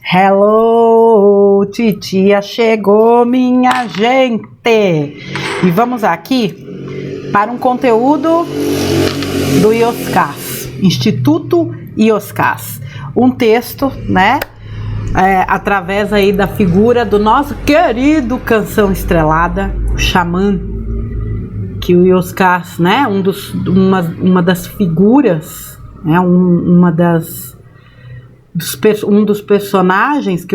Hello, titia chegou, minha gente! E vamos aqui para um conteúdo do IOSCAS, Instituto IOSCAS. Um texto, né, através aí da figura do nosso querido Canção Estrelada, o Xamã, que o IOSCAS, né, uma das figuras, né, um dos personagens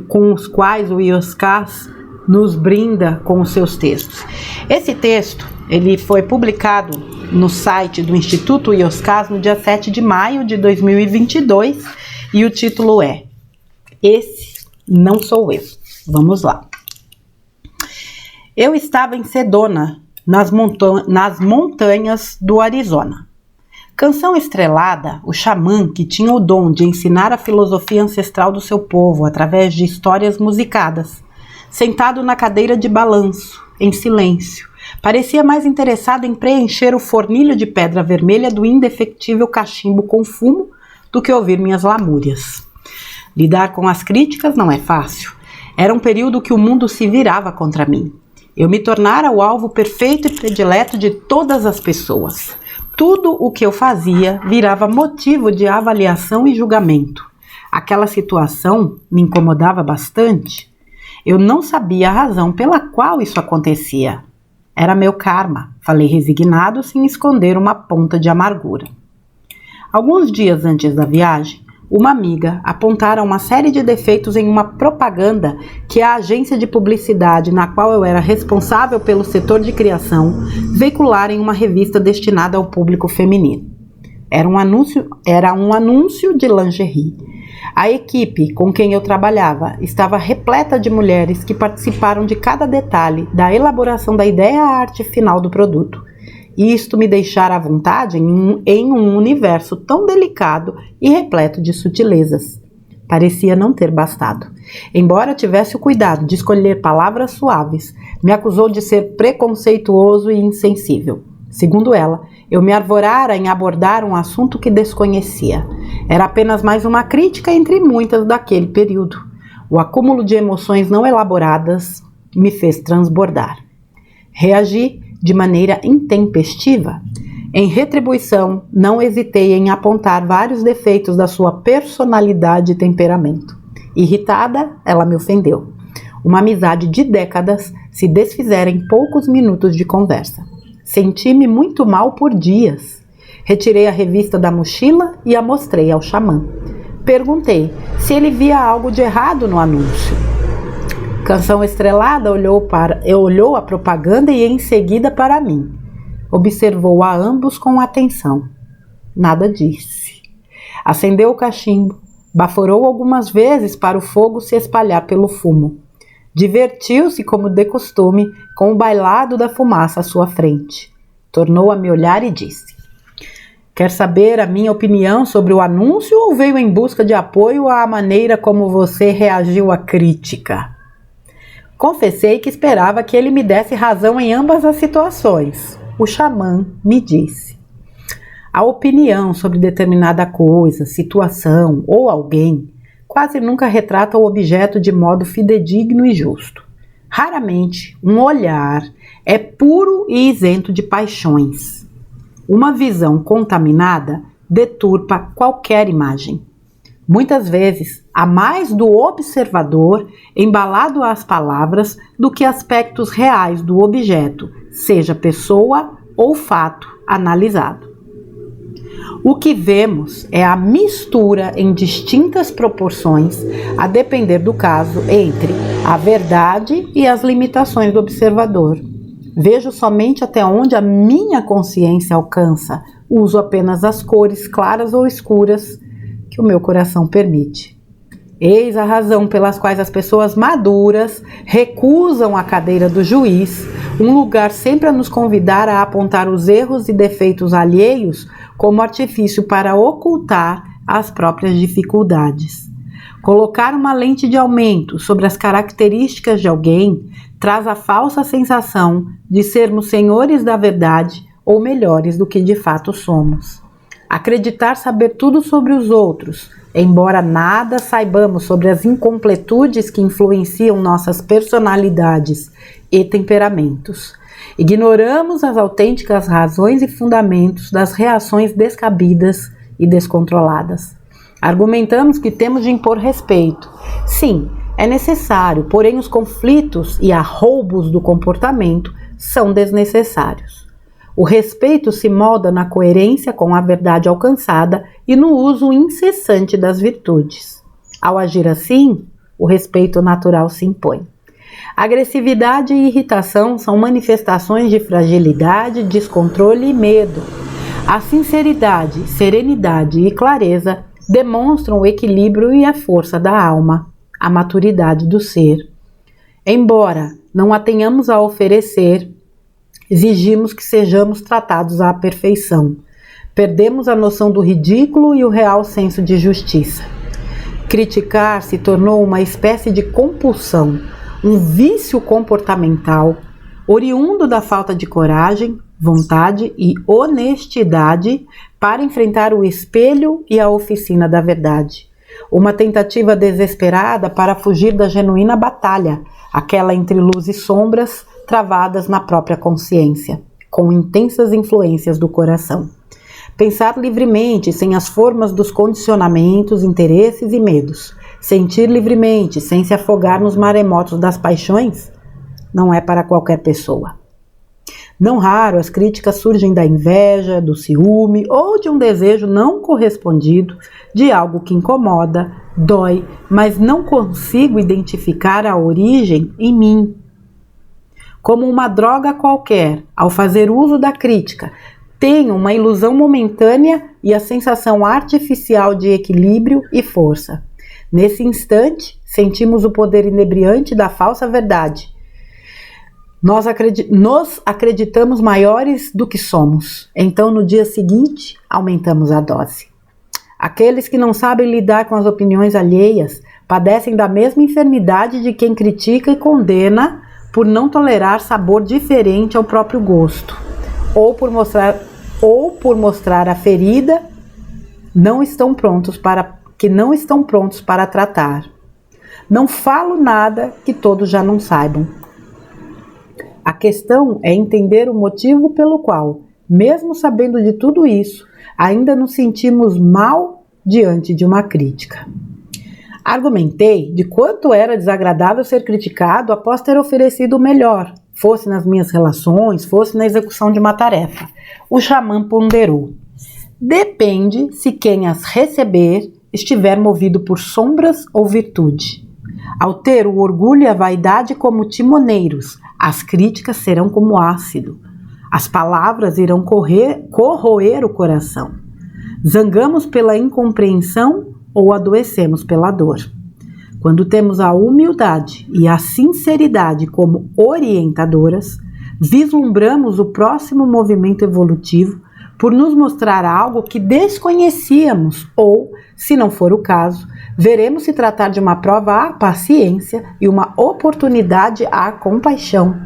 com os quais o IOSCAS nos brinda com os seus textos. Esse texto ele foi publicado no site do Instituto IOSCAS no dia 7 de maio de 2022 e o título é Esse Não Sou Eu. Vamos lá. Eu estava em Sedona, nas montanhas do Arizona. Canção Estrelada, o xamã que tinha o dom de ensinar a filosofia ancestral do seu povo através de histórias musicadas, sentado na cadeira de balanço, em silêncio, parecia mais interessado em preencher o fornilho de pedra vermelha do indefectível cachimbo com fumo do que ouvir minhas lamúrias. Lidar com as críticas não é fácil. Era um período que o mundo se virava contra mim. Eu me tornara o alvo perfeito e predileto de todas as pessoas. Tudo o que eu fazia virava motivo de avaliação e julgamento. Aquela situação me incomodava bastante. Eu não sabia a razão pela qual isso acontecia. Era meu karma, falei resignado, sem esconder uma ponta de amargura. Alguns dias antes da viagem, uma amiga apontara uma série de defeitos em uma propaganda que a agência de publicidade na qual eu era responsável pelo setor de criação veiculara em uma revista destinada ao público feminino. Era um anúncio de lingerie. A equipe com quem eu trabalhava estava repleta de mulheres que participaram de cada detalhe da elaboração da ideia à arte final do produto. E isto me deixara à vontade em um universo tão delicado e repleto de sutilezas. Parecia não ter bastado. Embora tivesse o cuidado de escolher palavras suaves, me acusou de ser preconceituoso e insensível. Segundo ela, eu me arvorara em abordar um assunto que desconhecia. Era apenas mais uma crítica entre muitas daquele período. O acúmulo de emoções não elaboradas me fez transbordar. Reagi de maneira intempestiva. Em retribuição, não hesitei em apontar vários defeitos da sua personalidade e temperamento. Irritada, ela me ofendeu. Uma amizade de décadas se desfizera em poucos minutos de conversa. Senti-me muito mal por dias. Retirei a revista da mochila e a mostrei ao xamã. Perguntei se ele via algo de errado no anúncio. Canção Estrelada olhou a propaganda e em seguida para mim. Observou a ambos com atenção. Nada disse. Acendeu o cachimbo, baforou algumas vezes para o fogo se espalhar pelo fumo. Divertiu-se, como de costume, com o bailado da fumaça à sua frente. Tornou a me olhar e disse: Quer saber a minha opinião sobre o anúncio ou veio em busca de apoio à maneira como você reagiu à crítica? Confessei que esperava que ele me desse razão em ambas as situações. O xamã me disse: a opinião sobre determinada coisa, situação ou alguém quase nunca retrata o objeto de modo fidedigno e justo. Raramente, um olhar é puro e isento de paixões. Uma visão contaminada deturpa qualquer imagem. Muitas vezes, há mais do observador embalado às palavras do que aspectos reais do objeto, seja pessoa ou fato analisado. O que vemos é a mistura em distintas proporções, a depender do caso, entre a verdade e as limitações do observador. Vejo somente até onde a minha consciência alcança, uso apenas as cores claras ou escuras que o meu coração permite. Eis a razão pelas quais as pessoas maduras recusam a cadeira do juiz, um lugar sempre a nos convidar a apontar os erros e defeitos alheios como artifício para ocultar as próprias dificuldades. Colocar uma lente de aumento sobre as características de alguém traz a falsa sensação de sermos senhores da verdade ou melhores do que de fato somos. Acreditar saber tudo sobre os outros, embora nada saibamos sobre as incompletudes que influenciam nossas personalidades e temperamentos. Ignoramos as autênticas razões e fundamentos das reações descabidas e descontroladas. Argumentamos que temos de impor respeito. Sim, é necessário, porém os conflitos e arroubos do comportamento são desnecessários. O respeito se molda na coerência com a verdade alcançada e no uso incessante das virtudes. Ao agir assim, o respeito natural se impõe. Agressividade e irritação são manifestações de fragilidade, descontrole e medo. A sinceridade, serenidade e clareza demonstram o equilíbrio e a força da alma, a maturidade do ser. Embora não a tenhamos a oferecer, exigimos que sejamos tratados à perfeição. Perdemos a noção do ridículo e o real senso de justiça. Criticar se tornou uma espécie de compulsão, um vício comportamental, oriundo da falta de coragem, vontade e honestidade para enfrentar o espelho e a oficina da verdade. Uma tentativa desesperada para fugir da genuína batalha, aquela entre luz e sombras travadas na própria consciência, com intensas influências do coração. Pensar livremente, sem as formas dos condicionamentos, interesses e medos. Sentir livremente, sem se afogar nos maremotos das paixões, não é para qualquer pessoa. Não raro, as críticas surgem da inveja, do ciúme ou de um desejo não correspondido, de algo que incomoda, dói, mas não consigo identificar a origem em mim. Como uma droga qualquer, ao fazer uso da crítica, tenho uma ilusão momentânea e a sensação artificial de equilíbrio e força. Nesse instante, sentimos o poder inebriante da falsa verdade. Nós acreditamos maiores do que somos. Então, no dia seguinte, aumentamos a dose. Aqueles que não sabem lidar com as opiniões alheias padecem da mesma enfermidade de quem critica e condena por não tolerar sabor diferente ao próprio gosto, ou por mostrar a ferida que não estão prontos para tratar. Não falo nada que todos já não saibam. A questão é entender o motivo pelo qual, mesmo sabendo de tudo isso, ainda nos sentimos mal diante de uma crítica. Argumentei de quanto era desagradável ser criticado após ter oferecido o melhor, fosse nas minhas relações, fosse na execução de uma tarefa. O xamã ponderou: depende se quem as receber estiver movido por sombras ou virtude. Ao ter o orgulho e a vaidade como timoneiros, as críticas serão como ácido. As palavras irão corroer o coração. Zangamos pela incompreensão ou adoecemos pela dor. Quando temos a humildade e a sinceridade como orientadoras, vislumbramos o próximo movimento evolutivo por nos mostrar algo que desconhecíamos ou, se não for o caso, veremos se tratar de uma prova à paciência e uma oportunidade à compaixão.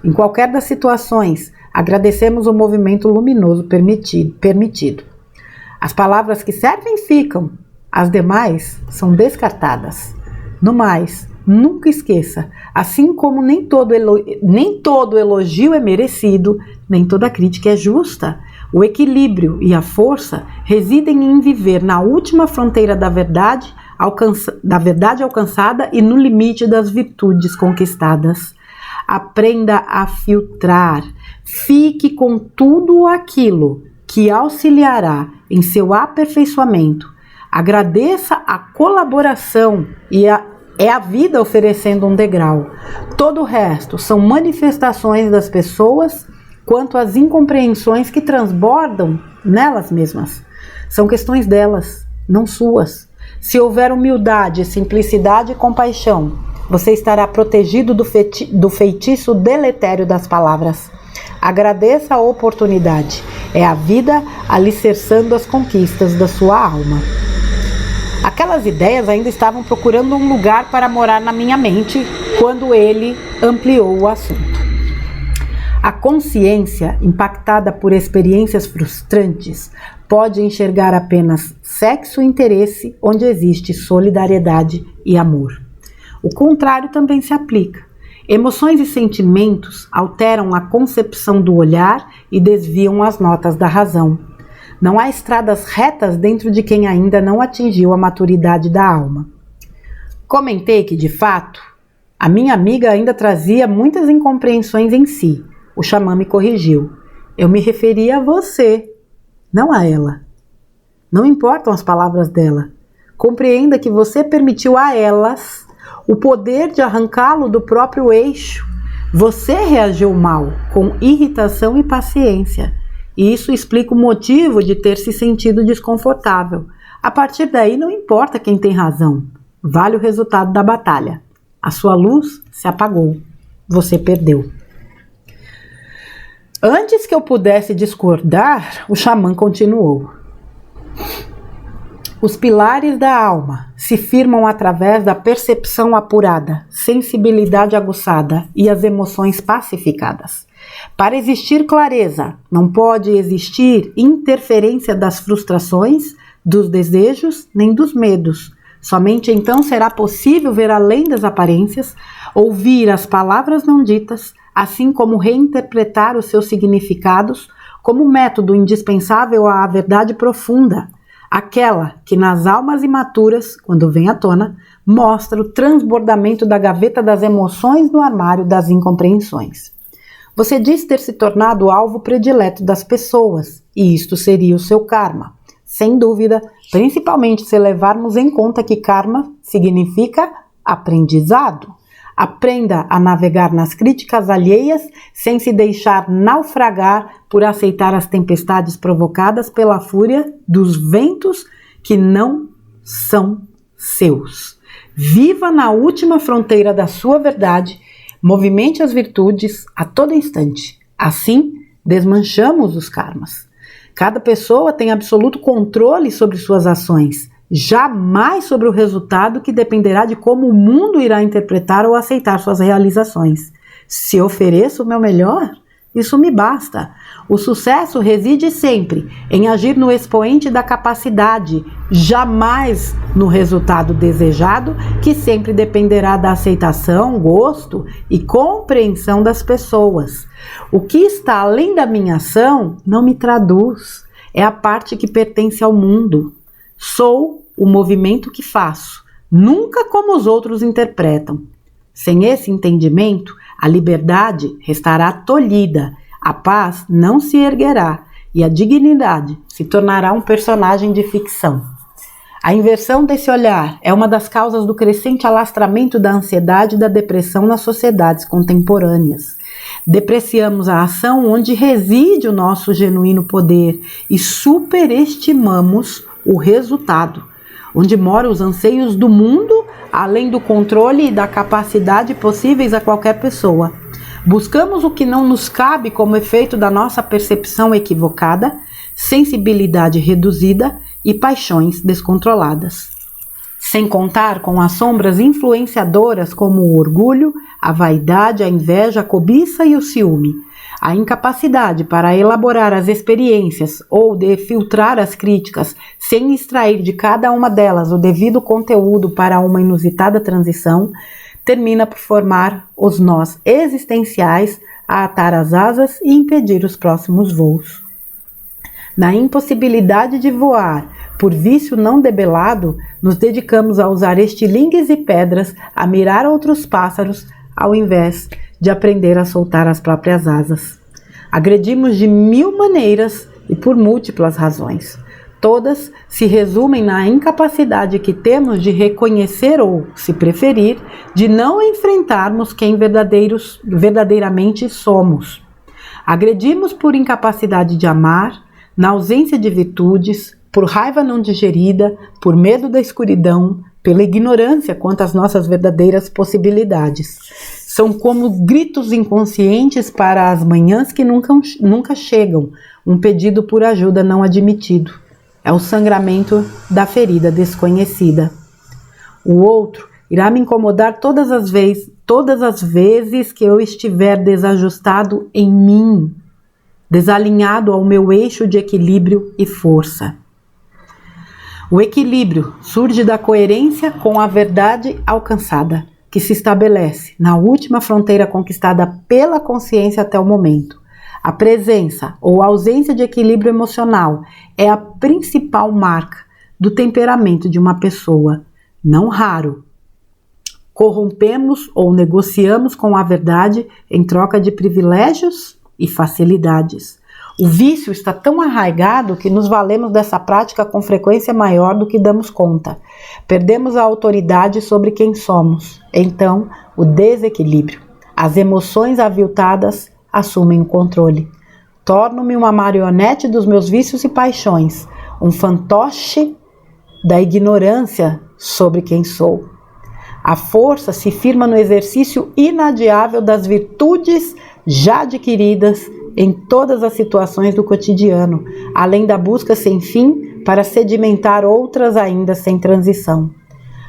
Em qualquer das situações, agradecemos o movimento luminoso permitido. As palavras que servem ficam, as demais são descartadas. No mais, nunca esqueça, assim como nem todo elogio é merecido, nem toda crítica é justa. O equilíbrio e a força residem em viver na última fronteira da verdade alcançada e no limite das virtudes conquistadas. Aprenda a filtrar. Fique com tudo aquilo que auxiliará em seu aperfeiçoamento. Agradeça a colaboração e é a vida oferecendo um degrau. Todo o resto são manifestações das pessoas quanto às incompreensões que transbordam nelas mesmas. São questões delas, não suas. Se houver humildade, simplicidade e compaixão, você estará protegido do feitiço deletério das palavras. Agradeça a oportunidade. É a vida alicerçando as conquistas da sua alma. Aquelas ideias ainda estavam procurando um lugar para morar na minha mente quando ele ampliou o assunto. A consciência, impactada por experiências frustrantes, pode enxergar apenas sexo e interesse onde existe solidariedade e amor. O contrário também se aplica. Emoções e sentimentos alteram a concepção do olhar e desviam as notas da razão. Não há estradas retas dentro de quem ainda não atingiu a maturidade da alma. Comentei que, de fato, a minha amiga ainda trazia muitas incompreensões em si. O xamã me corrigiu. Eu me referia a você, não a ela. Não importam as palavras dela. Compreenda que você permitiu a elas o poder de arrancá-lo do próprio eixo. Você reagiu mal, com irritação e paciência. E isso explica o motivo de ter se sentido desconfortável. A partir daí, não importa quem tem razão. Vale o resultado da batalha. A sua luz se apagou. Você perdeu. Antes que eu pudesse discordar, o xamã continuou. Os pilares da alma se firmam através da percepção apurada, sensibilidade aguçada e as emoções pacificadas. Para existir clareza, não pode existir interferência das frustrações, dos desejos, nem dos medos. Somente então será possível ver além das aparências, ouvir as palavras não ditas, assim como reinterpretar os seus significados como método indispensável à verdade profunda, aquela que nas almas imaturas, quando vem à tona, mostra o transbordamento da gaveta das emoções no armário das incompreensões. Você diz ter se tornado o alvo predileto das pessoas, e isto seria o seu karma. Sem dúvida, principalmente se levarmos em conta que karma significa aprendizado. Aprenda a navegar nas críticas alheias sem se deixar naufragar por aceitar as tempestades provocadas pela fúria dos ventos que não são seus. Viva na última fronteira da sua verdade, movimente as virtudes a todo instante. Assim, desmanchamos os karmas. Cada pessoa tem absoluto controle sobre suas ações, jamais sobre o resultado que dependerá de como o mundo irá interpretar ou aceitar suas realizações. Se ofereço o meu melhor, isso me basta. O sucesso reside sempre em agir no expoente da capacidade, jamais no resultado desejado, que sempre dependerá da aceitação, gosto e compreensão das pessoas. O que está além da minha ação não me traduz, é a parte que pertence ao mundo. Sou o movimento que faço, nunca como os outros interpretam. Sem esse entendimento, a liberdade restará tolhida, a paz não se erguerá e a dignidade se tornará um personagem de ficção. A inversão desse olhar é uma das causas do crescente alastramento da ansiedade e da depressão nas sociedades contemporâneas. Depreciamos a ação onde reside o nosso genuíno poder e superestimamos o resultado, onde moram os anseios do mundo, além do controle e da capacidade possíveis a qualquer pessoa. Buscamos o que não nos cabe como efeito da nossa percepção equivocada, sensibilidade reduzida e paixões descontroladas. Sem contar com as sombras influenciadoras como o orgulho, a vaidade, a inveja, a cobiça e o ciúme. A incapacidade para elaborar as experiências ou de filtrar as críticas sem extrair de cada uma delas o devido conteúdo para uma inusitada transição, termina por formar os nós existenciais a atar as asas e impedir os próximos voos. Na impossibilidade de voar, por vício não debelado, nos dedicamos a usar estilingues e pedras a mirar outros pássaros, ao invés de aprender a soltar as próprias asas. Agredimos de 1000 maneiras e por múltiplas razões. Todas se resumem na incapacidade que temos de reconhecer ou, se preferir, de não enfrentarmos quem verdadeiramente somos. Agredimos por incapacidade de amar, na ausência de virtudes, por raiva não digerida, por medo da escuridão, pela ignorância quanto às nossas verdadeiras possibilidades. São como gritos inconscientes para as manhãs que nunca chegam, um pedido por ajuda não admitido. É o sangramento da ferida desconhecida. O outro irá me incomodar todas as vezes que eu estiver desajustado em mim. desalinhado ao meu eixo de equilíbrio e força. O equilíbrio surge da coerência com a verdade alcançada, que se estabelece na última fronteira conquistada pela consciência até o momento. A presença ou ausência de equilíbrio emocional é a principal marca do temperamento de uma pessoa. Não raro, corrompemos ou negociamos com a verdade em troca de privilégios e facilidades. O vício está tão arraigado que nos valemos dessa prática com frequência maior do que damos conta. Perdemos a autoridade sobre quem somos. Então, o desequilíbrio. As emoções aviltadas assumem o controle. Torno-me uma marionete dos meus vícios e paixões, um fantoche da ignorância sobre quem sou. A força se firma no exercício inadiável das virtudes já adquiridas em todas as situações do cotidiano, além da busca sem fim para sedimentar outras ainda sem transição.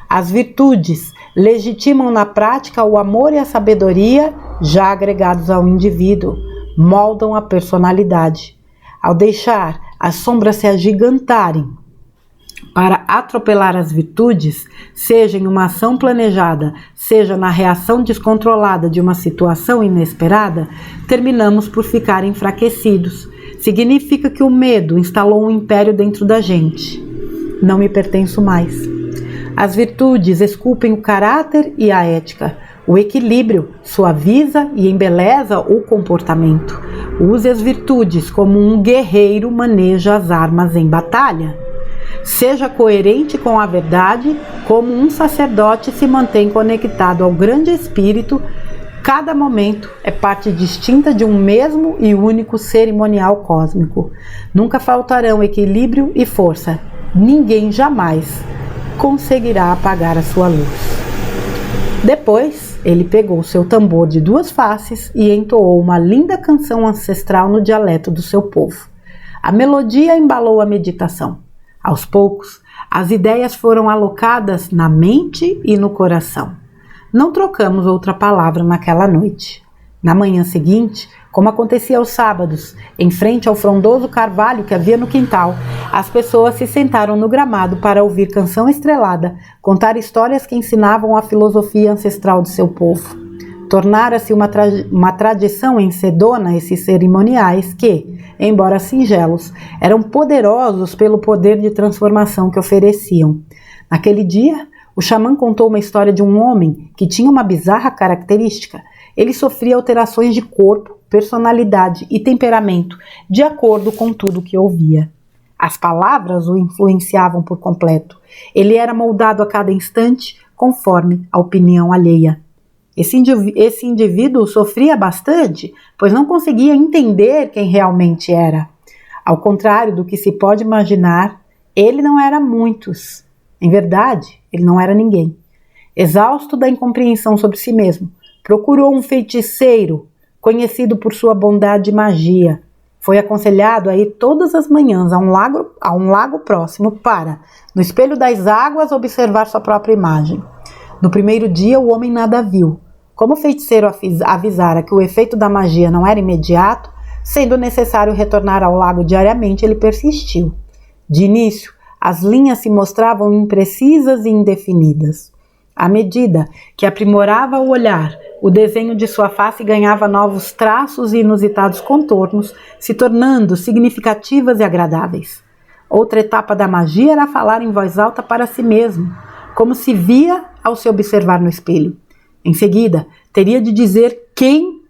As virtudes legitimam na prática o amor e a sabedoria já agregados ao indivíduo, moldam a personalidade. Ao deixar as sombras se agigantarem para atropelar as virtudes, seja em uma ação planejada, seja na reação descontrolada de uma situação inesperada, terminamos por ficar enfraquecidos. Significa que o medo instalou um império dentro da gente. Não me pertenço mais. As virtudes esculpem o caráter e a ética. O equilíbrio suaviza e embeleza o comportamento. Use as virtudes como um guerreiro maneja as armas em batalha. Seja coerente com a verdade, como um sacerdote se mantém conectado ao grande espírito. Cada momento é parte distinta de um mesmo e único cerimonial cósmico. Nunca faltarão equilíbrio e força. Ninguém jamais conseguirá apagar a sua luz. Depois, ele pegou seu tambor de 2 faces e entoou uma linda canção ancestral no dialeto do seu povo. A melodia embalou a meditação. Aos poucos, as ideias foram alocadas na mente e no coração. Não trocamos outra palavra naquela noite. Na manhã seguinte, como acontecia aos sábados, em frente ao frondoso carvalho que havia no quintal, as pessoas se sentaram no gramado para ouvir canção estrelada, contar histórias que ensinavam a filosofia ancestral de seu povo. Tornara-se uma tradição em Sedona esses cerimoniais que, embora singelos, eram poderosos pelo poder de transformação que ofereciam. Naquele dia, o xamã contou uma história de um homem que tinha uma bizarra característica. Ele sofria alterações de corpo, personalidade e temperamento, de acordo com tudo que ouvia. As palavras o influenciavam por completo. Ele era moldado a cada instante conforme a opinião alheia. Esse indivíduo sofria bastante, pois não conseguia entender quem realmente era. Ao contrário do que se pode imaginar, ele não era muitos. Em verdade, ele não era ninguém. Exausto da incompreensão sobre si mesmo, procurou um feiticeiro, conhecido por sua bondade e magia. Foi aconselhado a ir todas as manhãs a um lago próximo para, no espelho das águas, observar sua própria imagem. No primeiro dia, o homem nada viu. Como o feiticeiro avisara que o efeito da magia não era imediato, sendo necessário retornar ao lago diariamente, ele persistiu. De início, as linhas se mostravam imprecisas e indefinidas. À medida que aprimorava o olhar, o desenho de sua face ganhava novos traços e inusitados contornos, se tornando significativas e agradáveis. Outra etapa da magia era falar em voz alta para si mesmo, como se via ao se observar no espelho. Em seguida, teria que dizer quem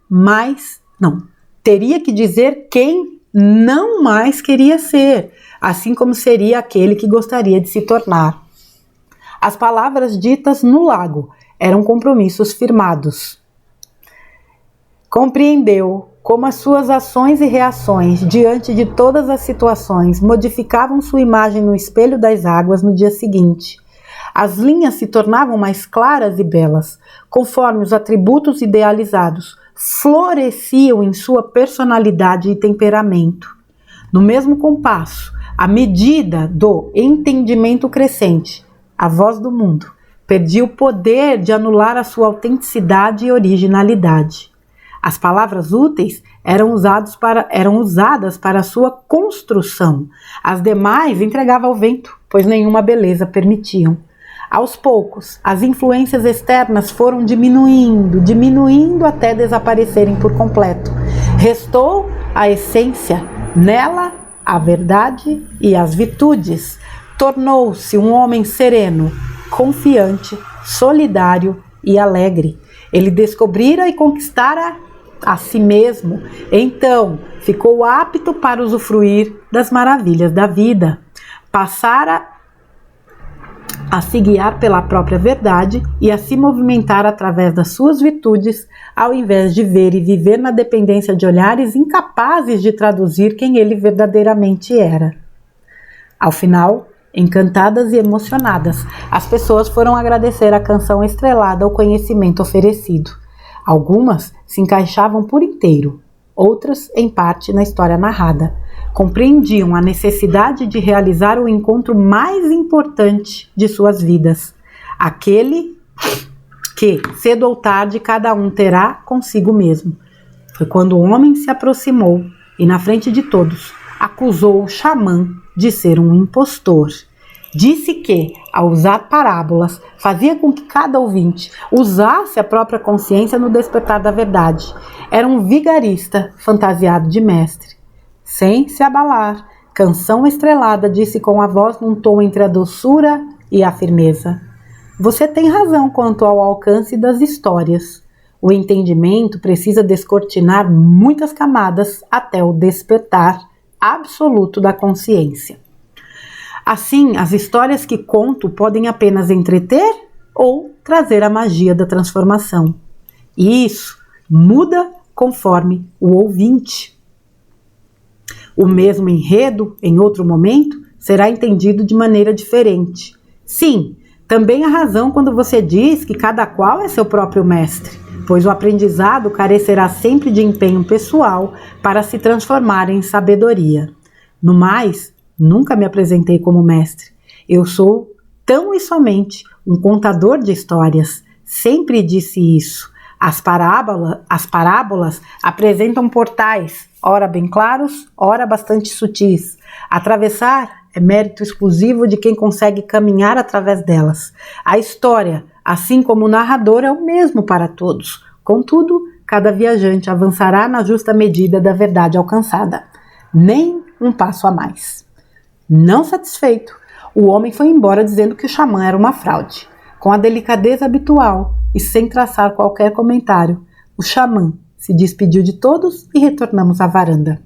não mais queria ser, assim como seria aquele que gostaria de se tornar. As palavras ditas no lago eram compromissos firmados. Compreendeu como as suas ações e reações diante de todas as situações modificavam sua imagem no espelho das águas no dia seguinte. As linhas se tornavam mais claras e belas, conforme os atributos idealizados floresciam em sua personalidade e temperamento. No mesmo compasso, à medida do entendimento crescente, a voz do mundo perdia o poder de anular a sua autenticidade e originalidade. As palavras úteis eram usadas para sua construção. As demais entregava ao vento, pois nenhuma beleza permitiam. Aos poucos, as influências externas foram diminuindo até desaparecerem por completo. Restou a essência, nela a verdade e as virtudes. Tornou-se um homem sereno, confiante, solidário e alegre. Ele descobrira e conquistara a si mesmo, então ficou apto para usufruir das maravilhas da vida. Passara a se guiar pela própria verdade e a se movimentar através das suas virtudes, ao invés de ver e viver na dependência de olhares incapazes de traduzir quem ele verdadeiramente era. Ao final, encantadas e emocionadas, as pessoas foram agradecer a canção estrelada ao conhecimento oferecido. Algumas se encaixavam por inteiro, outras em parte na história narrada. Compreendiam a necessidade de realizar o encontro mais importante de suas vidas, aquele que, cedo ou tarde, cada um terá consigo mesmo. Foi quando o homem se aproximou e, na frente de todos, acusou o xamã de ser um impostor. Disse que, ao usar parábolas, fazia com que cada ouvinte usasse a própria consciência no despertar da verdade. Era um vigarista fantasiado de mestre. Sem se abalar, Canção Estrelada disse com a voz num tom entre a doçura e a firmeza: você tem razão quanto ao alcance das histórias. O entendimento precisa descortinar muitas camadas até o despertar absoluto da consciência. Assim, as histórias que conto podem apenas entreter ou trazer a magia da transformação. E isso muda conforme o ouvinte. O mesmo enredo, em outro momento, será entendido de maneira diferente. Sim, também há razão quando você diz que cada qual é seu próprio mestre, pois o aprendizado carecerá sempre de empenho pessoal para se transformar em sabedoria. No mais, nunca me apresentei como mestre. Eu sou tão e somente um contador de histórias. Sempre disse isso. As parábolas apresentam portais, ora bem claros, ora bastante sutis. Atravessar é mérito exclusivo de quem consegue caminhar através delas. A história, assim como o narrador, é o mesmo para todos. Contudo, cada viajante avançará na justa medida da verdade alcançada. Nem um passo a mais. Não satisfeito, o homem foi embora dizendo que o xamã era uma fraude. Com a delicadeza habitual e sem traçar qualquer comentário, o xamã se despediu de todos e retornamos à varanda.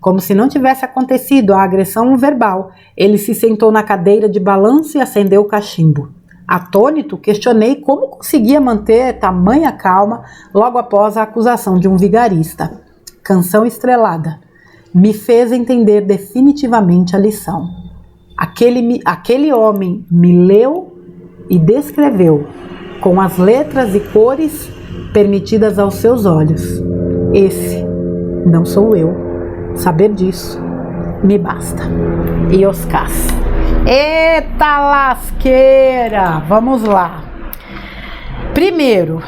Como se não tivesse acontecido a agressão verbal, ele se sentou na cadeira de balanço e acendeu o cachimbo. Atônito, questionei como conseguia manter tamanha calma logo após a acusação de um vigarista. Canção Estrelada me fez entender definitivamente a lição. Aquele homem me leu e descreveu com as letras e cores permitidas aos seus olhos. Esse não sou eu. Saber disso me basta. Ioscas. Eita lasqueira! Vamos lá. Primeiro,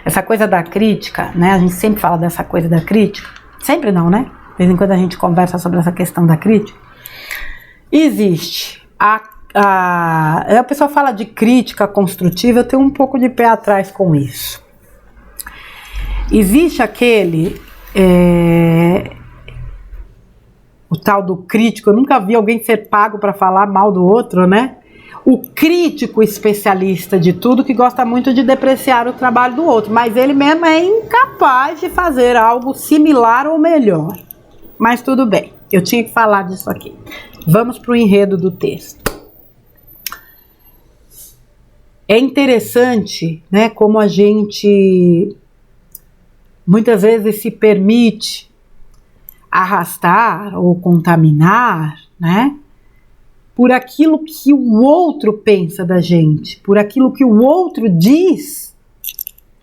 essa coisa da crítica, né? A gente sempre fala dessa coisa da crítica. Sempre não, né? De vez em quando a gente conversa sobre essa questão da crítica. Existe a pessoa fala de crítica construtiva, eu tenho um pouco de pé atrás com isso. Existe aquele o tal do crítico. Eu nunca vi alguém ser pago para falar mal do outro, né? O crítico especialista de tudo, que gosta muito de depreciar o trabalho do outro, mas ele mesmo é incapaz de fazer algo similar ou melhor. Mas tudo bem, eu tinha que falar disso aqui. Vamos para o enredo do texto. É interessante, né, como a gente muitas vezes se permite arrastar ou contaminar, né, por aquilo que o outro pensa da gente, por aquilo que o outro diz,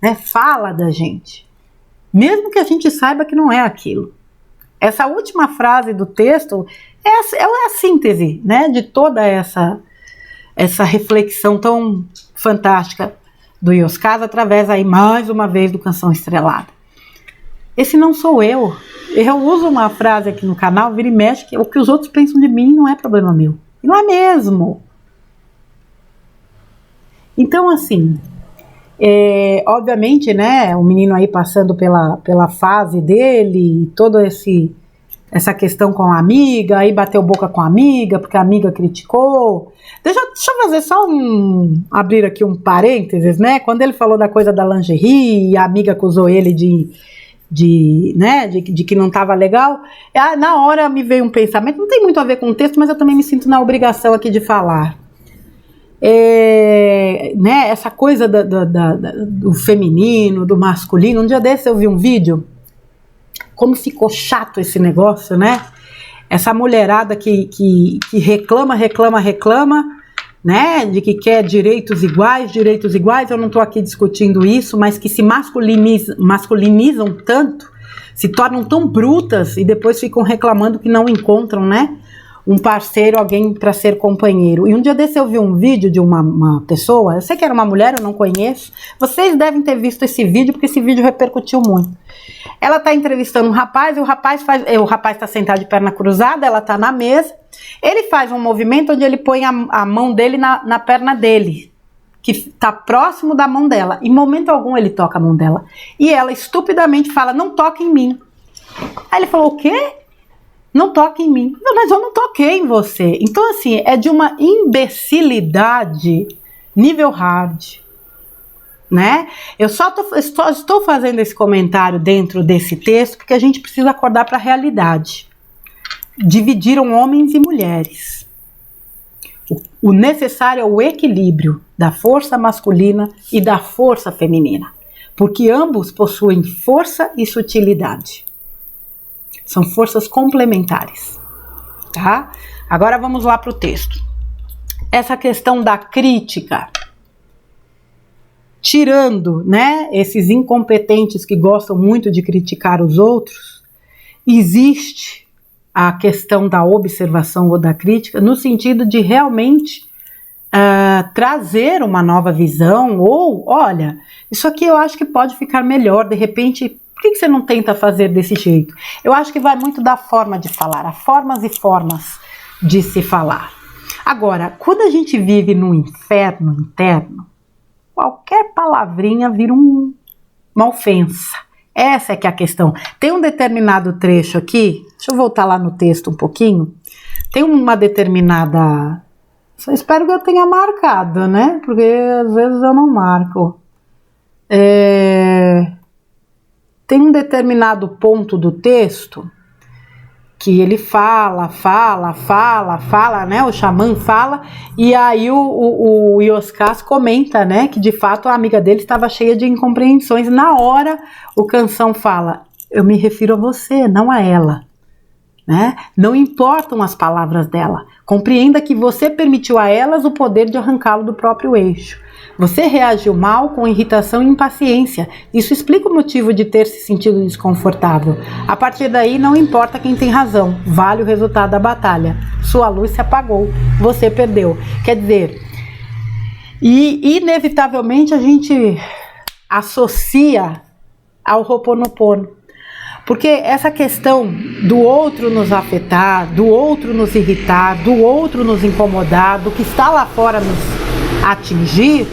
né, fala da gente, mesmo que a gente saiba que não é aquilo. Essa última frase do texto ela é a síntese, né, de toda essa reflexão tão fantástica do Ioscas, através aí mais uma vez do Canção Estrelada. Esse não sou eu. Eu uso uma frase aqui no canal, vira e mexe, que o que os outros pensam de mim não é problema meu. E não é mesmo. Então, assim, obviamente, né, o menino aí passando pela fase dele, toda essa questão com a amiga, aí bateu boca com a amiga, porque a amiga criticou. Deixa eu fazer só abrir aqui um parênteses, né, quando ele falou da coisa da lingerie, e a amiga acusou ele de que não estava legal, na hora me veio um pensamento, não tem muito a ver com o texto, mas eu também me sinto na obrigação aqui de falar. Né, essa coisa do feminino, do masculino. Um dia desse eu vi um vídeo, como ficou chato esse negócio, né? Essa mulherada que reclama, né, de que quer direitos iguais, eu não estou aqui discutindo isso, mas que se masculinizam tanto, se tornam tão brutas e depois ficam reclamando que não encontram, né, um parceiro, alguém para ser companheiro. E um dia desse eu vi um vídeo de uma pessoa, eu sei que era uma mulher, eu não conheço, vocês devem ter visto esse vídeo, porque esse vídeo repercutiu muito. Ela está entrevistando um rapaz, e o rapaz está sentado de perna cruzada, ela está na mesa, ele faz um movimento onde ele põe a mão dele na perna dele, que está próximo da mão dela. Em momento algum ele toca a mão dela. E ela estupidamente fala, não toque em mim. Aí ele falou, o quê? Não toque em mim. Não, mas eu não toquei em você. Então, assim, é de uma imbecilidade nível hard, né? Eu só estou fazendo esse comentário dentro desse texto porque a gente precisa acordar para a realidade. Dividiram homens e mulheres. O necessário é o equilíbrio da força masculina e da força feminina, porque ambos possuem força e sutilidade. São forças complementares, tá? Agora vamos lá para o texto. Essa questão da crítica, tirando, né, esses incompetentes que gostam muito de criticar os outros, existe a questão da observação ou da crítica no sentido de realmente trazer uma nova visão, ou, olha, isso aqui eu acho que pode ficar melhor, de repente, por que você não tenta fazer desse jeito? Eu acho que vai muito da forma de falar, há formas e formas de se falar. Agora, quando a gente vive num inferno interno, qualquer palavrinha vira uma ofensa. Essa é que é a questão. Tem um determinado trecho aqui, deixa eu voltar lá no texto um pouquinho, tem uma determinada... Só espero que eu tenha marcado, né? Porque às vezes eu não marco. Tem um determinado ponto do texto que ele fala, né? O xamã fala, e aí o Ioscas comenta, né? Que de fato a amiga dele estava cheia de incompreensões. Na hora o Canção fala, eu me refiro a você, não a ela. Né? Não importam as palavras dela. Compreenda que você permitiu a elas o poder de arrancá-lo do próprio eixo. Você reagiu mal com irritação e impaciência. Isso explica o motivo de ter se sentido desconfortável. A partir daí, não importa quem tem razão. Vale o resultado da batalha. Sua luz se apagou. Você perdeu. Quer dizer, e inevitavelmente a gente associa ao Ho'oponopono. Porque essa questão do outro nos afetar, do outro nos irritar, do outro nos incomodar, do que está lá fora nos atingir,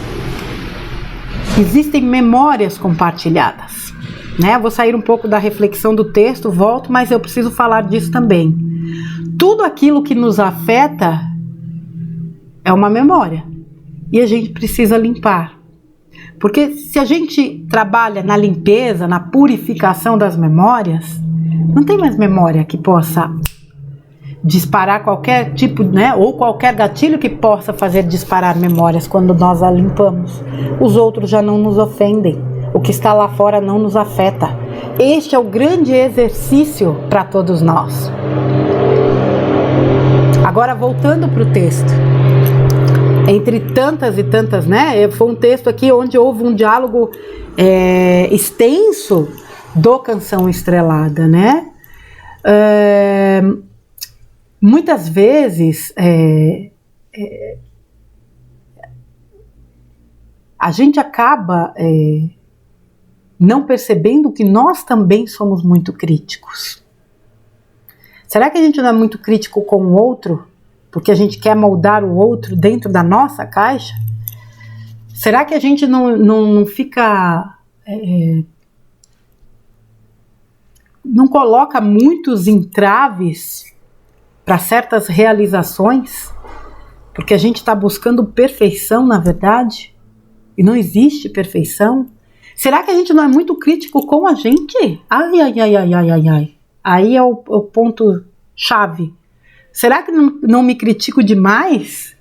existem memórias compartilhadas. Né? Eu vou sair um pouco da reflexão do texto, volto, mas eu preciso falar disso também. Tudo aquilo que nos afeta é uma memória e a gente precisa limpar. Porque se a gente trabalha na limpeza, na purificação das memórias, não tem mais memória que possa disparar qualquer tipo, né, ou qualquer gatilho que possa fazer disparar memórias quando nós a limpamos. Os outros já não nos ofendem, o que está lá fora não nos afeta. Este é o grande exercício para todos nós. Agora voltando para o texto. Entre tantas e tantas, né? Foi um texto aqui onde houve um diálogo extenso do Canção Estrelada, né? Muitas vezes a gente acaba não percebendo que nós também somos muito críticos? Será que a gente não é muito crítico com o outro, porque a gente quer moldar o outro dentro da nossa caixa? Será que a gente não fica... não coloca muitos entraves para certas realizações? Porque a gente está buscando perfeição, na verdade, e não existe perfeição. Será que a gente não é muito crítico com a gente? Ai. Aí é o ponto chave. Será que não me critico demais?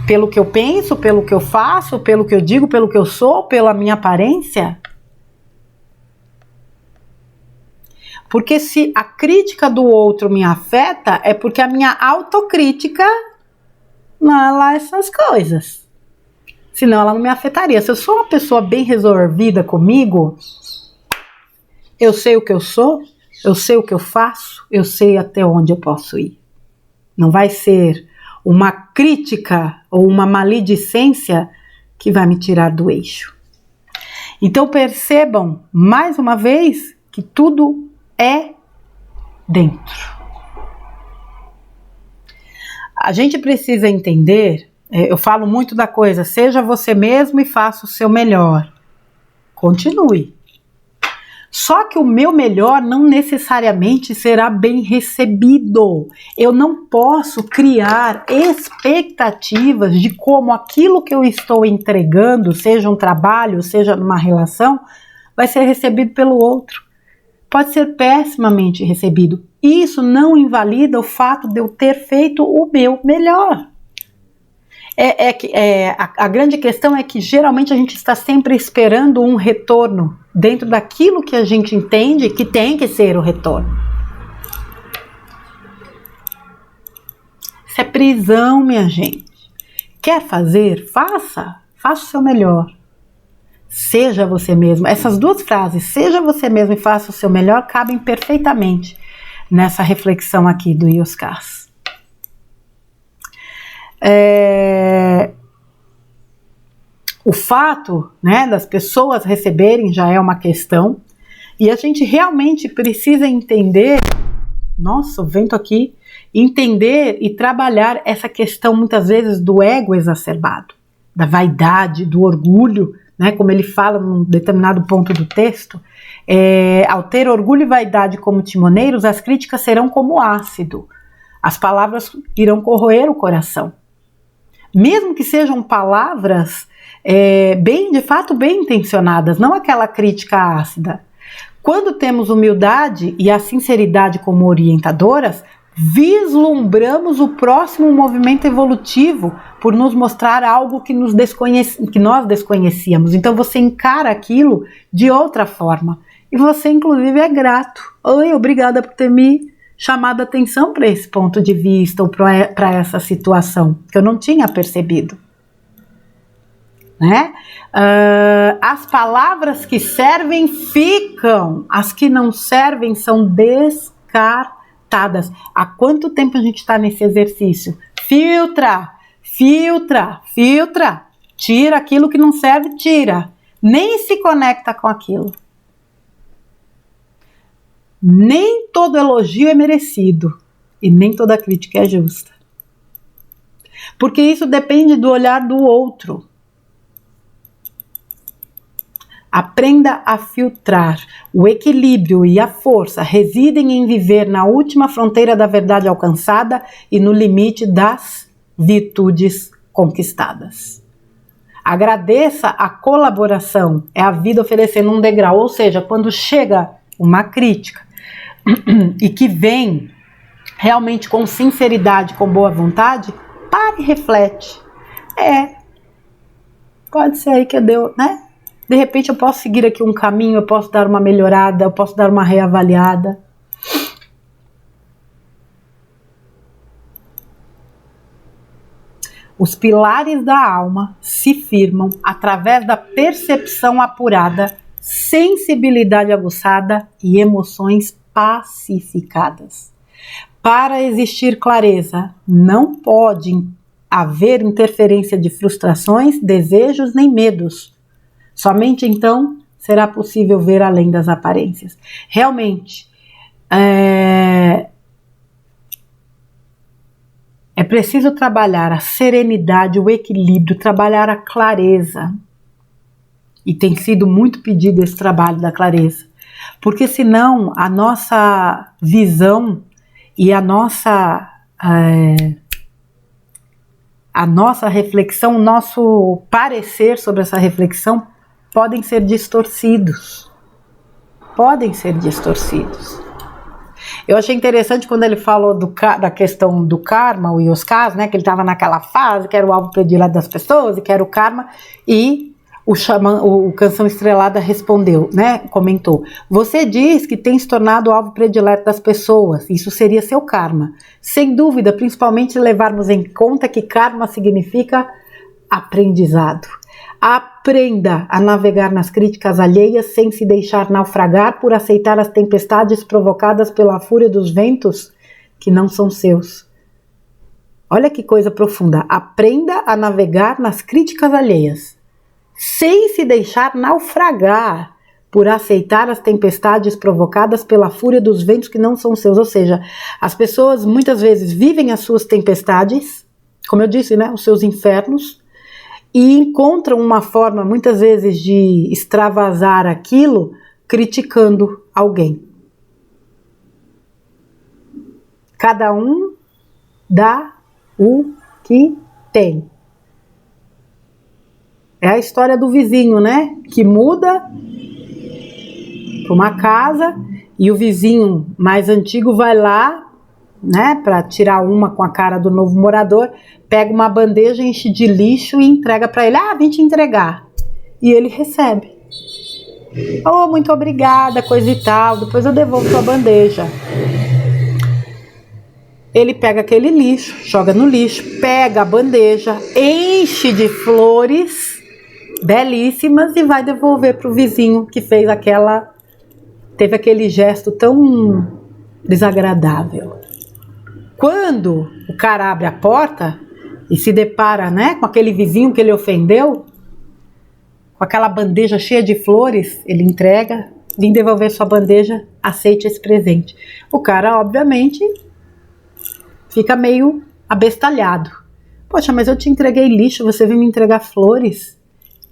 Pelo que eu penso, pelo que eu faço, pelo que eu digo, pelo que eu sou, pela minha aparência? Porque se a crítica do outro me afeta, é porque a minha autocrítica não é lá essas coisas. Senão ela não me afetaria. Se eu sou uma pessoa bem resolvida comigo, eu sei o que eu sou, eu sei o que eu faço, eu sei até onde eu posso ir. Não vai ser uma crítica ou uma maledicência que vai me tirar do eixo. Então percebam, mais uma vez, que tudo é dentro. A gente precisa entender, eu falo muito da coisa, seja você mesmo e faça o seu melhor. Continue. Só que o meu melhor não necessariamente será bem recebido. Eu não posso criar expectativas de como aquilo que eu estou entregando, seja um trabalho, seja numa relação, vai ser recebido pelo outro. Pode ser pessimamente recebido. Isso não invalida o fato de eu ter feito o meu melhor. A grande questão é que geralmente a gente está sempre esperando um retorno dentro daquilo que a gente entende que tem que ser o retorno. Isso é prisão, minha gente. Quer fazer? Faça o seu melhor. Seja você mesmo. Essas duas frases, seja você mesmo e faça o seu melhor, cabem perfeitamente nessa reflexão aqui do Yoskás. O fato, né, das pessoas receberem já é uma questão, e a gente realmente precisa entender, nossa, o vento aqui, entender e trabalhar essa questão muitas vezes do ego exacerbado, da vaidade, do orgulho, né, como ele fala num determinado ponto do texto, ao ter orgulho e vaidade como timoneiros, as críticas serão como ácido, as palavras irão corroer o coração. Mesmo que sejam palavras de fato bem intencionadas, não aquela crítica ácida. Quando temos humildade e a sinceridade como orientadoras, vislumbramos o próximo movimento evolutivo por nos mostrar algo que nós desconhecíamos. Então você encara aquilo de outra forma. E você, inclusive, é grato. Oi, obrigada por ter me chamado a atenção para esse ponto de vista ou para essa situação que eu não tinha percebido. Né? As palavras que servem ficam, as que não servem são descartadas. Há quanto tempo a gente está nesse exercício? Filtra, tira aquilo que não serve, tira, nem se conecta com aquilo. Nem todo elogio é merecido e nem toda crítica é justa, porque isso depende do olhar do outro. Aprenda a filtrar. O equilíbrio e a força residem em viver na última fronteira da verdade alcançada e no limite das virtudes conquistadas. Agradeça a colaboração, é a vida oferecendo um degrau, ou seja, quando chega uma crítica e que vem realmente com sinceridade, com boa vontade, pare e reflete. Pode ser aí que deu, né? De repente eu posso seguir aqui um caminho, eu posso dar uma melhorada, eu posso dar uma reavaliada. Os pilares da alma se firmam através da percepção apurada, sensibilidade aguçada e emoções pacificadas. Para existir clareza, não pode haver interferência de frustrações, desejos nem medos. Somente então será possível ver além das aparências. Realmente, é preciso trabalhar a serenidade, o equilíbrio, trabalhar a clareza. E tem sido muito pedido esse trabalho da clareza. Porque senão a nossa visão e a nossa reflexão, o nosso parecer sobre essa reflexão podem ser distorcidos. Podem ser distorcidos. Eu achei interessante quando ele falou da questão do karma, o Ioskaz, né, que ele estava naquela fase, que era o alvo predileto das pessoas, e que era o karma, e o Canção Estrelada respondeu, né, comentou: você diz que tem se tornado o alvo predileto das pessoas, isso seria seu karma. Sem dúvida, principalmente se levarmos em conta que karma significa aprendizado. Aprenda a navegar nas críticas alheias sem se deixar naufragar por aceitar as tempestades provocadas pela fúria dos ventos que não são seus. Olha que coisa profunda. Aprenda a navegar nas críticas alheias sem se deixar naufragar por aceitar as tempestades provocadas pela fúria dos ventos que não são seus. Ou seja, as pessoas muitas vezes vivem as suas tempestades, como eu disse, né, os seus infernos, e encontram uma forma, muitas vezes, de extravasar aquilo criticando alguém. Cada um dá o que tem. É a história do vizinho, né? Que muda para uma casa e o vizinho mais antigo vai lá, né, para tirar uma com a cara do novo morador, pega uma bandeja, enche de lixo e entrega para ele. Vim te entregar. E ele recebe. Oh, muito obrigada, coisa e tal, depois eu devolvo sua bandeja. Ele pega aquele lixo, joga no lixo, pega a bandeja, enche de flores belíssimas e vai devolver para o vizinho que teve aquele gesto tão desagradável. Quando o cara abre a porta e se depara, né, com aquele vizinho que ele ofendeu, com aquela bandeja cheia de flores, ele entrega: vim devolver sua bandeja, aceite esse presente. O cara, obviamente, fica meio abestalhado. Poxa, mas eu te entreguei lixo, você veio me entregar flores?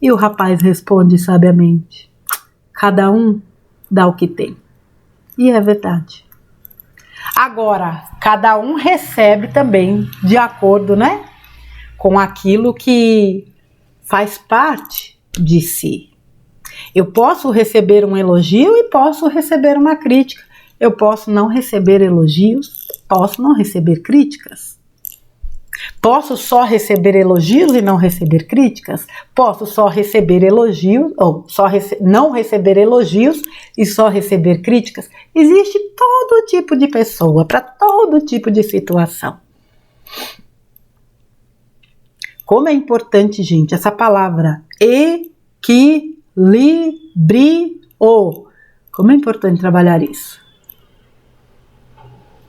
E o rapaz responde sabiamente: cada um dá o que tem. E é verdade. Agora, cada um recebe também de acordo, né, com aquilo que faz parte de si. Eu posso receber um elogio e posso receber uma crítica. Eu posso não receber elogios, posso não receber críticas. Posso só receber elogios e não receber críticas? Posso só receber elogios, ou não receber elogios e só receber críticas? Existe todo tipo de pessoa, para todo tipo de situação. Como é importante, gente, essa palavra equilíbrio. Como é importante trabalhar isso.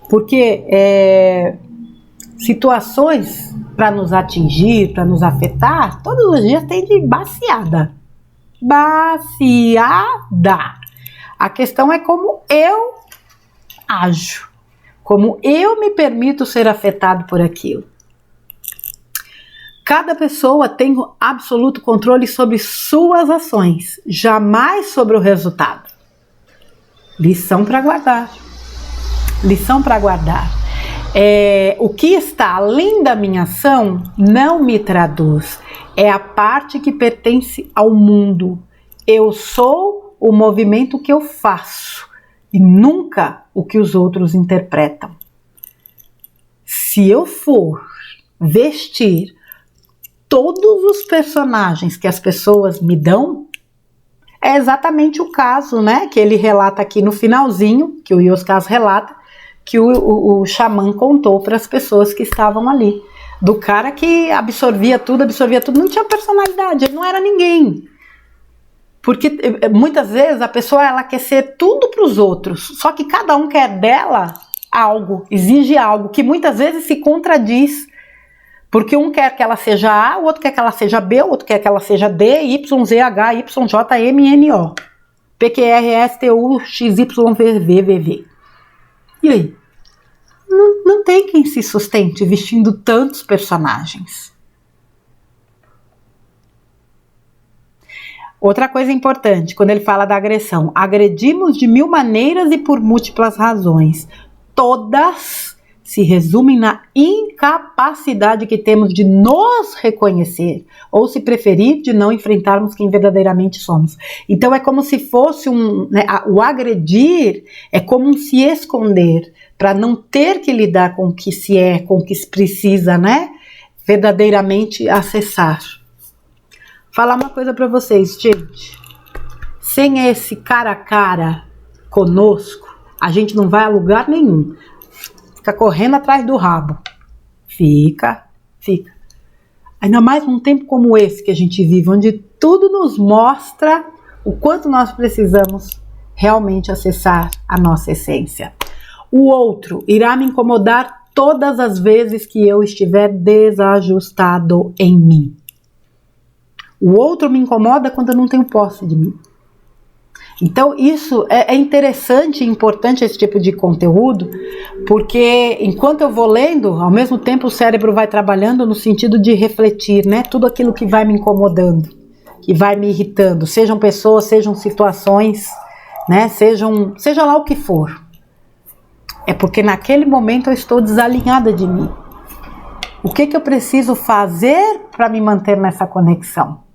Porque situações para nos atingir, para nos afetar, todos os dias tem de baseada. Baseada. A questão é como eu ajo, como eu me permito ser afetado por aquilo. Cada pessoa tem absoluto controle sobre suas ações, jamais sobre o resultado. Lição para guardar. Lição para guardar. O que está além da minha ação não me traduz. É a parte que pertence ao mundo. Eu sou o movimento que eu faço e nunca o que os outros interpretam. Se eu for vestir todos os personagens que as pessoas me dão, é exatamente o caso, né, que ele relata aqui no finalzinho, que o Ioskaz relata, que o xamã contou para as pessoas que estavam ali. Do cara que absorvia tudo, não tinha personalidade, ele não era ninguém. Porque muitas vezes a pessoa ela quer ser tudo para os outros, só que cada um quer dela algo, exige algo, que muitas vezes se contradiz. Porque um quer que ela seja A, o outro quer que ela seja B, o outro quer que ela seja D, Y, Z, H, Y, J, M, N, O. PQRSTUXYVVV. E aí? Não tem quem se sustente vestindo tantos personagens. Outra coisa importante, quando ele fala da agressão: agredimos de 1000 maneiras e por múltiplas razões. Todas se resumem na incapacidade que temos de nos reconhecer, ou, se preferir, de não enfrentarmos quem verdadeiramente somos. Então é como se fosse o agredir é como um se esconder, para não ter que lidar com o que se é, com o que se precisa, né, verdadeiramente acessar. Falar uma coisa para vocês, gente. Sem esse cara a cara conosco, a gente não vai a lugar nenhum. Fica correndo atrás do rabo. Fica. Ainda mais num tempo como esse que a gente vive, onde tudo nos mostra o quanto nós precisamos realmente acessar a nossa essência. O outro irá me incomodar todas as vezes que eu estiver desajustado em mim. O outro me incomoda quando eu não tenho posse de mim. Então isso é interessante e importante, esse tipo de conteúdo, porque enquanto eu vou lendo, ao mesmo tempo o cérebro vai trabalhando no sentido de refletir, né? Tudo aquilo que vai me incomodando, que vai me irritando, sejam pessoas, sejam situações, né? Seja lá o que for. É porque naquele momento eu estou desalinhada de mim. O que eu preciso fazer para me manter nessa conexão?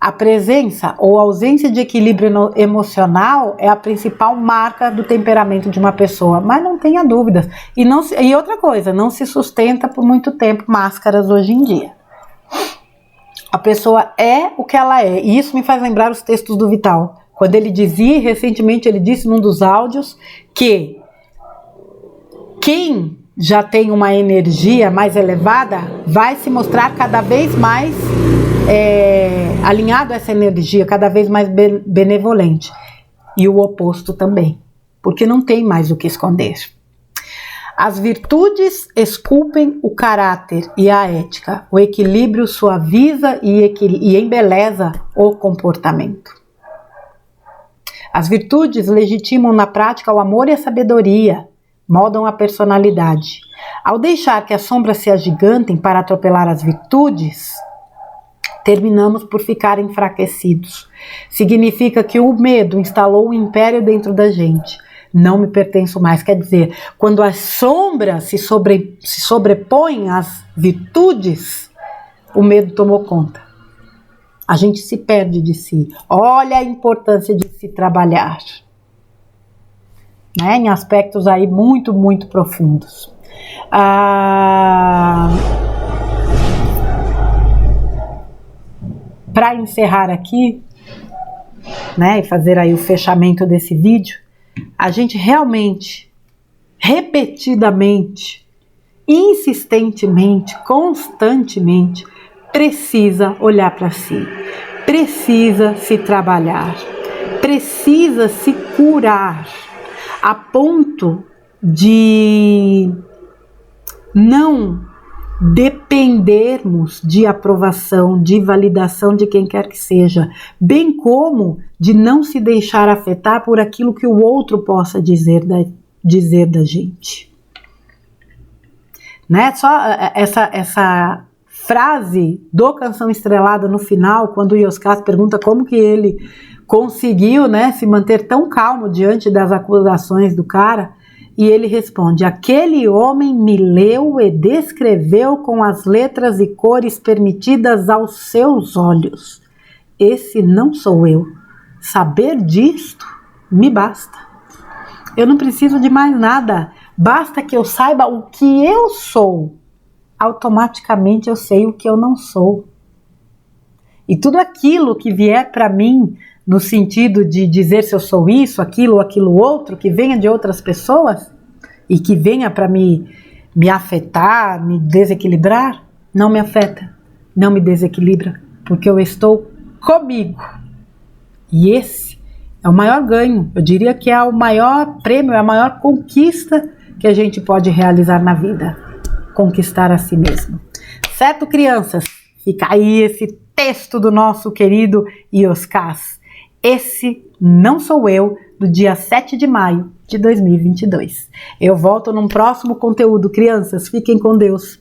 A presença ou ausência de equilíbrio emocional é a principal marca do temperamento de uma pessoa, mas não tenha dúvidas. E outra coisa, não se sustenta por muito tempo máscaras hoje em dia. A pessoa é o que ela é, e isso me faz lembrar os textos do Vital. Quando ele dizia, recentemente ele disse num dos áudios, que quem já tem uma energia mais elevada vai se mostrar cada vez mais alinhado a essa energia, cada vez mais benevolente. E o oposto também, porque não tem mais o que esconder. As virtudes esculpem o caráter e a ética. O equilíbrio suaviza e embeleza o comportamento. As virtudes legitimam na prática o amor e a sabedoria, moldam a personalidade. Ao deixar que as sombras se agigantem para atropelar as virtudes, terminamos por ficar enfraquecidos. Significa que o medo instalou um império dentro da gente. Não me pertenço mais. Quer dizer, quando as sombras se sobrepõem às virtudes, o medo tomou conta. A gente se perde de si. Olha a importância de se trabalhar, né, em aspectos aí muito, muito profundos. Para encerrar aqui, né, e fazer aí o fechamento desse vídeo, a gente realmente, repetidamente, insistentemente, constantemente, precisa olhar para si, precisa se trabalhar, precisa se curar, a ponto de não dependermos de aprovação, de validação de quem quer que seja, bem como de não se deixar afetar por aquilo que o outro possa dizer da gente. Né? Só essa frase do Canção Estrelada no final, quando o Yoskás pergunta como que ele conseguiu, né, se manter tão calmo diante das acusações do cara, e ele responde: aquele homem me leu e descreveu com as letras e cores permitidas aos seus olhos. Esse não sou eu. Saber disto me basta. Eu não preciso de mais nada. Basta que eu saiba o que eu sou. Automaticamente eu sei o que eu não sou. E tudo aquilo que vier para mim, no sentido de dizer se eu sou isso, aquilo ou aquilo outro, que venha de outras pessoas e que venha para me afetar, me desequilibrar, não me afeta, não me desequilibra, porque eu estou comigo. E esse é o maior ganho, eu diria que é o maior prêmio, é a maior conquista que a gente pode realizar na vida, conquistar a si mesmo. Certo, crianças? Fica aí esse texto do nosso querido Yoskás. Esse Não Sou Eu, do dia 7 de maio de 2022. Eu volto num próximo conteúdo. Crianças, fiquem com Deus.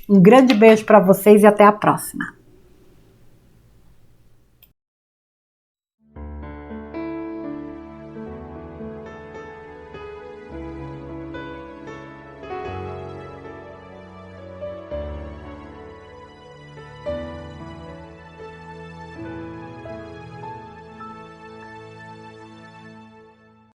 Um grande beijo para vocês e até a próxima.